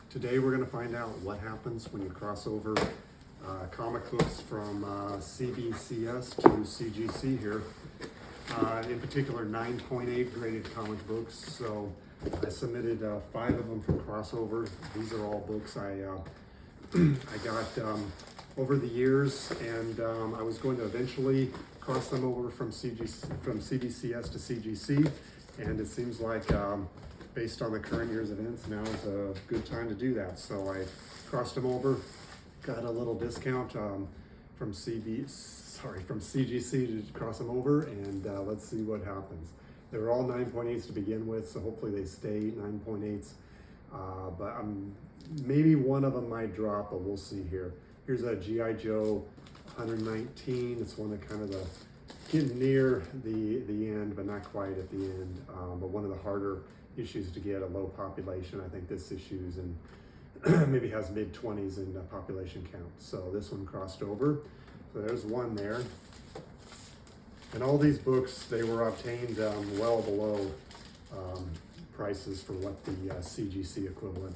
Today we're going to find out what happens when you cross over comic books from CBCS to CGC here. In particular 9.8 graded comic books. So I submitted 5 of them for crossover. These are all books I got over the years, and I was going to eventually cross them over from CBCS to CGC, and it seems like based on the current year's events, now is a good time to do that. So I crossed them over, got a little discount from CGC to cross them over, and let's see what happens. They were all 9.8s to begin with, so hopefully they stay 9.8s. But maybe one of them might drop, but we'll see here. Here's a G.I. Joe 119. It's one that kind of getting near the end, but not quite at the end. But one of the harder issues to get, a low population. I think this issue's in maybe has mid-20s in population count. So this one crossed over. So there's one there. And all these books, they were obtained well below prices for what the CGC equivalent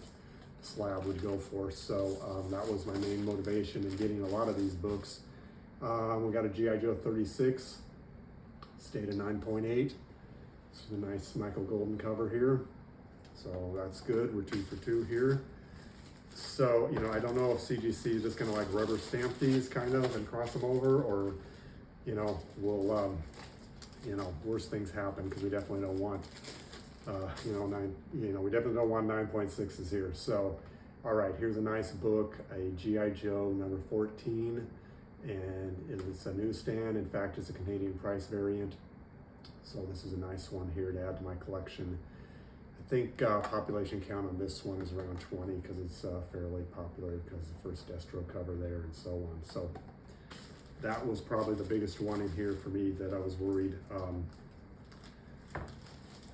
slab would go for. So that was my main motivation in getting a lot of these books. We got a G.I. Joe 36, stayed at 9.8. This is a nice Michael Golden cover here. So that's good, we're 2 for 2 here. So, you know, I don't know if CGC is just gonna like rubber stamp these kind of and cross them over, or, you know, we'll, you know, worse things happen, because we definitely don't want, we definitely don't want 9.6s here. So, all right, here's a nice book, a G.I. Joe number 14, and it's a newsstand. In fact, it's a Canadian price variant. So this is a nice one here to add to my collection. I think population count on this one is around 20, because it's fairly popular, because the first Destro cover there and so on. So that was probably the biggest one in here for me, that I was worried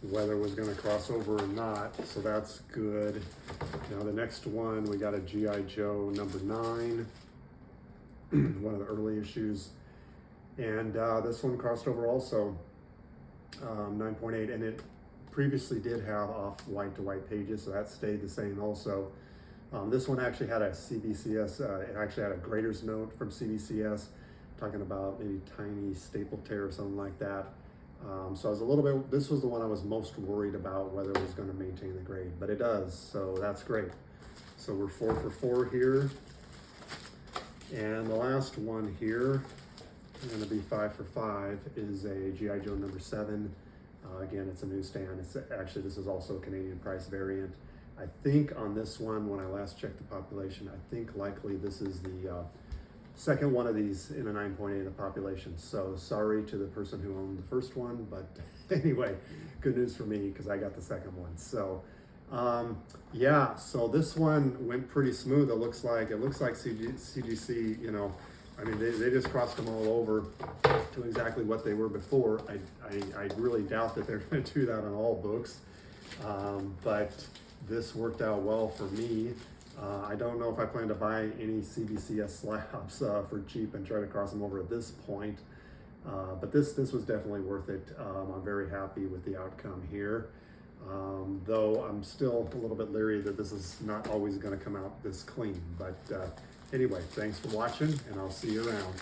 whether it was going to cross over or not. So that's good. Now the next one, we got a G.I. Joe number 9, one of the early issues, and this one crossed over also, 9.8, and it previously did have off white to white pages, so that stayed the same also. This one actually had a CBCS, it actually had a grader's note from CBCS, talking about maybe tiny staple tear or something like that. So I was a little bit, this was the one I was most worried about, whether it was going to maintain the grade, but it does, so that's great. So we're 4 for 4 here. And the last one here, going to be 5 for 5, is a G.I. Joe number 7. Again, it's a newsstand. It's actually, this is also a Canadian price variant. I think on this one, when I last checked the population, I think likely this is the second one of these in a 9.8 of population. So sorry to the person who owned the first one, but anyway, good news for me, because I got the second one. So yeah, so this one went pretty smooth. It looks like CGC, you know, I mean, they just crossed them all over to exactly what they were before. I really doubt that they're going to do that on all books, but this worked out well for me. I don't know if I plan to buy any CBCS slabs for cheap and try to cross them over at this point, but this was definitely worth it. I'm very happy with the outcome here, though I'm still a little bit leery that this is not always going to come out this clean. But anyway, thanks for watching, and I'll see you around.